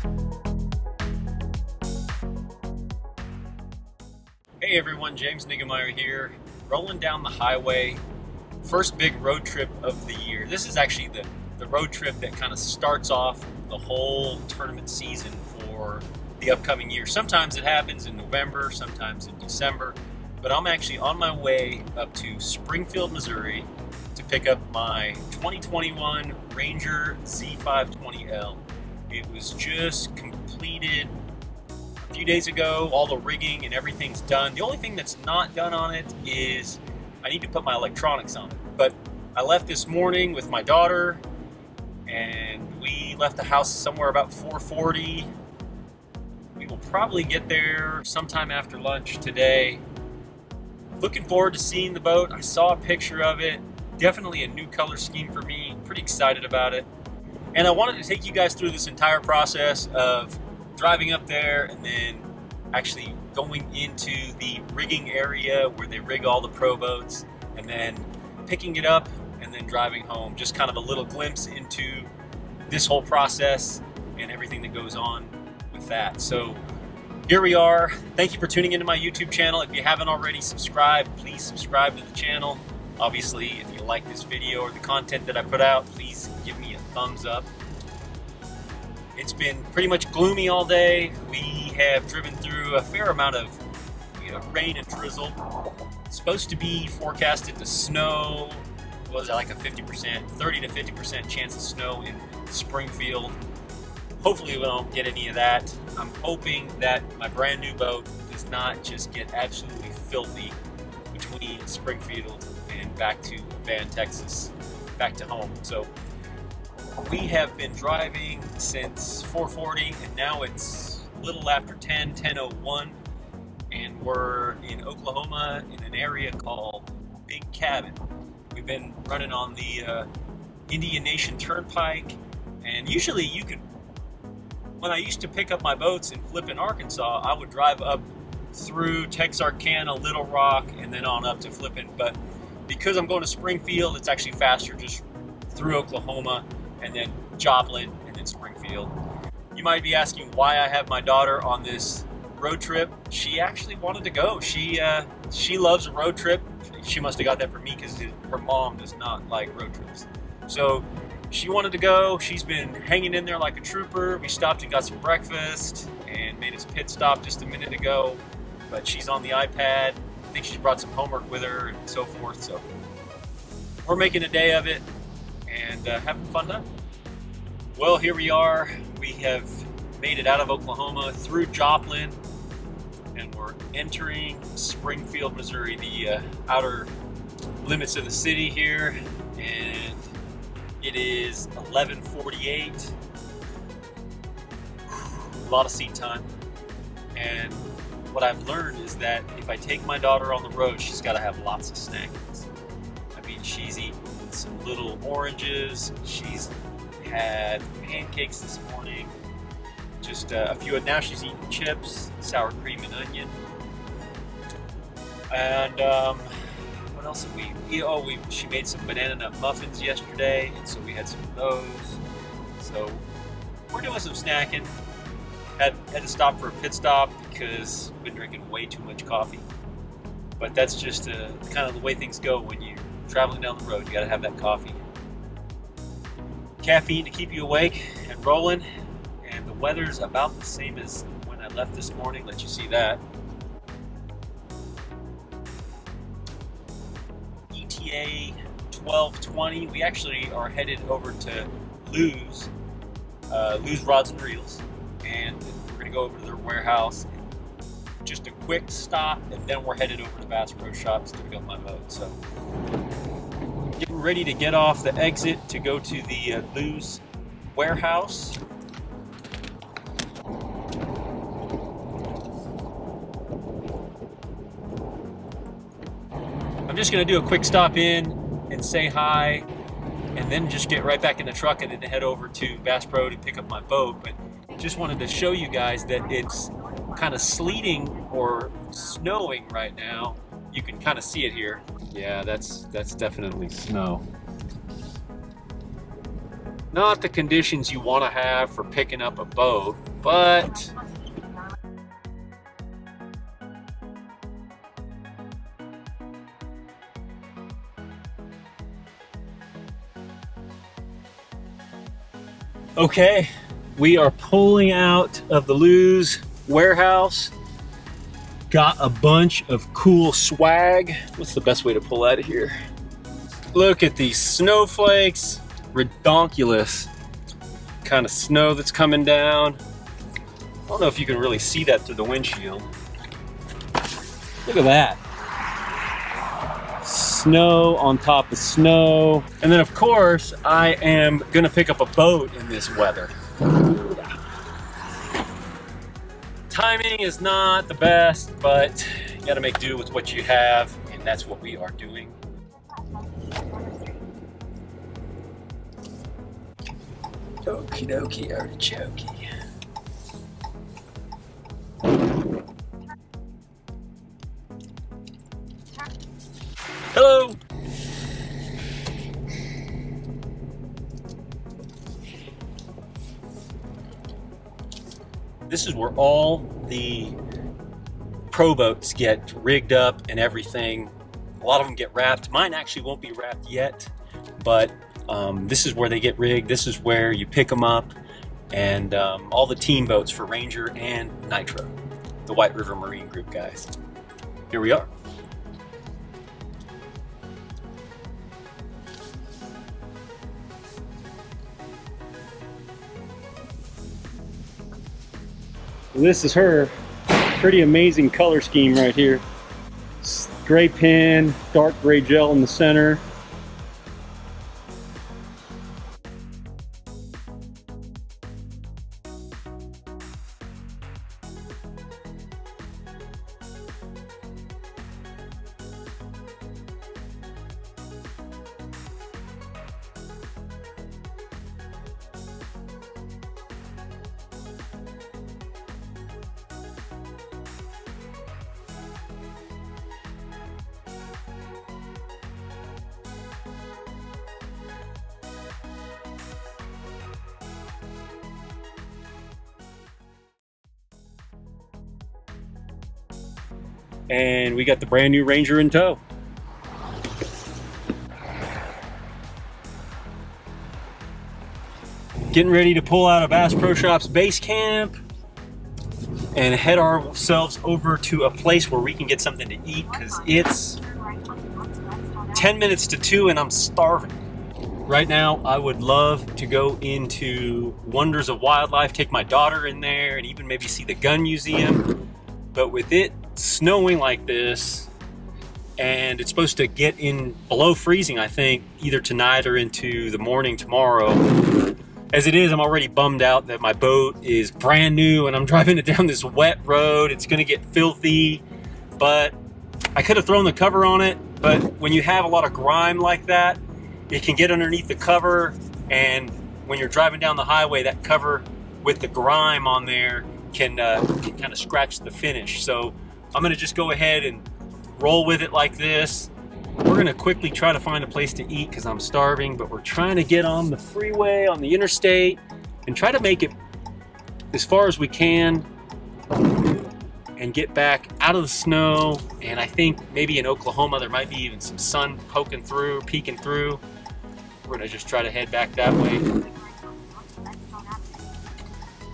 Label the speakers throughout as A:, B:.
A: Hey everyone, James Niggemeyer here, rolling down the highway. First big road trip of the year. This is actually the road trip that kind of starts off the whole tournament season for the upcoming year. Sometimes it happens in November, sometimes in December, but I'm actually on my way up to Springfield, Missouri to pick up my 2021 Ranger Z520L. It was just completed a few days ago. All the rigging and everything's done. The only thing that's not done on it is I need to put my electronics on it. But I left this morning with my daughter and we left the house somewhere about 4:40. We will probably get there sometime after lunch today. Looking forward to seeing the boat. I saw a picture of it. Definitely a new color scheme for me. Pretty excited about it. And I wanted to take you guys through this entire process of driving up there and then actually going into the rigging area where they rig all the pro boats and then picking it up and then driving home. Just kind of a little glimpse into this whole process and everything that goes on with that. So here we are. Thank you for tuning into my YouTube channel. If you haven't already subscribed, please subscribe to the channel. Obviously, if you like this video or the content that I put out, please give me a thumbs up. It's been pretty much gloomy all day. We have driven through a fair amount of rain and drizzle. It's supposed to be forecasted to snow. What was it, like a 50%, 30 to 50% chance of snow in Springfield. Hopefully we don't get any of that. I'm hoping that my brand new boat does not just get absolutely filthy between Springfield and back to Van, Texas, back to home. So we have been driving since 4:40 and now it's a little after 10:01, and we're in Oklahoma in an area called Big Cabin. We've been running on the Indian Nation Turnpike, and usually you could, when I used to pick up my boats in Flippin, Arkansas, I would drive up through Texarkana, Little Rock, and then on up to Flippin. But because I'm going to Springfield, it's actually faster just through Oklahoma and then Joplin and then Springfield. You might be asking why I have my daughter on this road trip. She actually wanted to go. She loves a road trip. She must have got that from me because her mom does not like road trips. So she wanted to go. She's been hanging in there like a trooper. We stopped and got some breakfast and made us pit stop just a minute ago. But she's on the iPad. I think she's brought some homework with her and so forth. So we're making a day of it and having fun time. Well, here we are. We have made it out of Oklahoma through Joplin and we're entering Springfield, Missouri, the outer limits of the city here, and it is 11:48. A lot of seat time. And what I've learned is that if I take my daughter on the road, she's got to have lots of snacks. I mean, she's eaten some little oranges. She's had pancakes this morning. Just a few. Now she's eating chips, sour cream and onion. And what else have we? Oh, she made some banana nut muffins yesterday, and so we had some of those. So we're doing some snacking. Had to stop for a pit stop because we've been drinking way too much coffee. But that's just kind of the way things go when you're traveling down the road. You got to have that coffee. Caffeine to keep you awake and rolling. And the weather's about the same as when I left this morning. Let you see that. ETA 12:20. We actually are headed over to Lou's Rods and Reels, and we're gonna go over to their warehouse. Just a quick stop, and then we're headed over to Bass Pro Shops to pick up my boat. So, getting ready to get off the exit to go to the Lou's warehouse. I'm just going to do a quick stop in and say hi, and then just get right back in the truck and then head over to Bass Pro to pick up my boat. But just wanted to show you guys that it's kind of sleeting or snowing right now. You can kind of see it here. Yeah, that's definitely snow. Not the conditions you want to have for picking up a boat, but okay, we are pulling out of the Lou's warehouse. Got a bunch of cool swag. What's the best way to pull out of here? Look at these snowflakes. Redonkulous kind of snow that's coming down. I don't know if you can really see that through the windshield. Look at that. Snow on top of snow. And then of course, I am gonna pick up a boat in this weather. Timing is not the best, but you gotta make do with what you have, and that's what we are doing. Okie dokie, artichoke. Hello! This is where all the pro boats get rigged up and everything. A lot of them get wrapped. Mine actually won't be wrapped yet, but this is where they get rigged. This is where you pick them up, and all the team boats for Ranger and Nitro, the White River Marine Group guys. Here we are. This is her. Pretty amazing color scheme right here. Gray pin, dark gray gel in the center. And we got the brand new Ranger in tow. Getting ready to pull out of Bass Pro Shops base camp and head ourselves over to a place where we can get something to eat, because it's 10 minutes to 2 and I'm starving. Right now, I would love to go into Wonders of Wildlife, take my daughter in there, and even maybe see the gun museum. But with it snowing like this, and it's supposed to get in below freezing, I think, either tonight or into the morning tomorrow. As it is, I'm already bummed out that my boat is brand new and I'm driving it down this wet road. It's gonna get filthy, but I could have thrown the cover on it. But when you have a lot of grime like that, it can get underneath the cover, and when you're driving down the highway, that cover with the grime on there can kind of scratch the finish. So I'm gonna just go ahead and roll with it like this. We're gonna quickly try to find a place to eat because I'm starving, but we're trying to get on the freeway, on the interstate, and try to make it as far as we can and get back out of the snow. And I think maybe in Oklahoma there might be even some sun peeking through. We're gonna just try to head back that way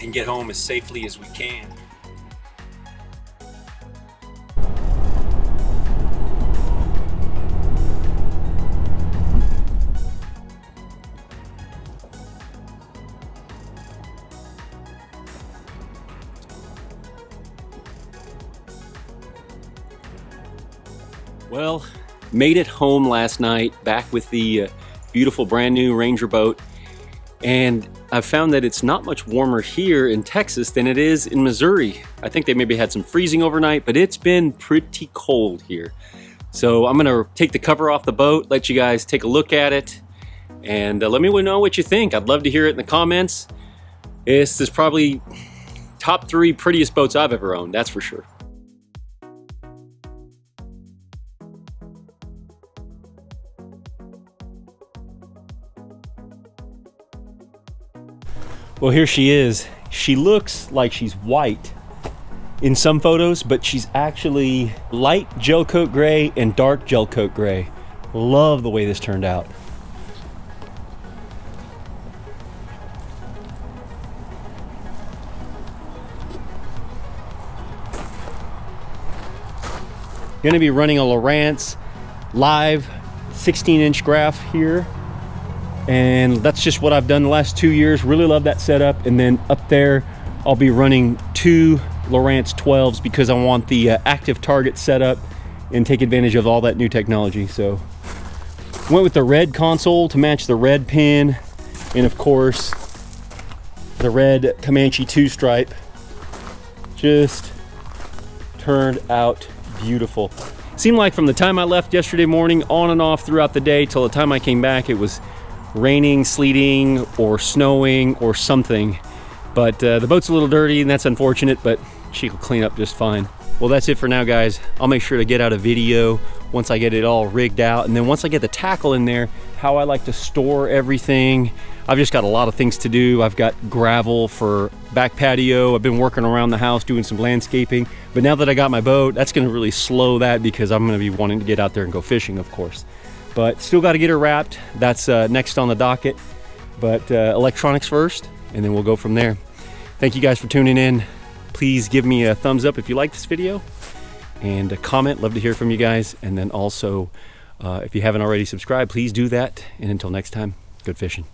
A: and get home as safely as we can. Well, made it home last night, back with the beautiful brand new Ranger boat. And I've found that it's not much warmer here in Texas than it is in Missouri. I think they maybe had some freezing overnight, but it's been pretty cold here. So I'm gonna take the cover off the boat, let you guys take a look at it, and let me know what you think. I'd love to hear it in the comments. This is probably top 3 prettiest boats I've ever owned, that's for sure.
B: Well, here she is. She looks like she's white in some photos, but she's actually light gel coat gray and dark gel coat gray. Love the way this turned out. Going to be running a Lowrance live 16-inch graph here, and that's just what I've done the last 2 years. Really love that setup. And then up there I'll be running 2 Lowrance 12s because I want the active target setup and take advantage of all that new technology. So went with the red console to match the red pin, and of course the red Comanche 2 stripe. Just turned out beautiful. Seemed like from the time I left yesterday morning on and off throughout the day till the time I came back, it was raining, sleeting, or snowing or something. But the boat's a little dirty, and that's unfortunate, but she'll clean up just fine. Well, that's it for now, guys. I'll make sure to get out a video once I get it all rigged out, and then once I get the tackle in there, how I like to store everything. I've just got a lot of things to do. I've got gravel for back patio. I've been working around the house doing some landscaping, but now that I got my boat, that's gonna really slow that because I'm gonna be wanting to get out there and go fishing, of course. But still gotta get her wrapped. That's next on the docket. But electronics first, and then we'll go from there. Thank you guys for tuning in. Please give me a thumbs up if you like this video, and a comment. Love to hear from you guys. And then also, if you haven't already subscribed, please do that. And until next time, good fishing.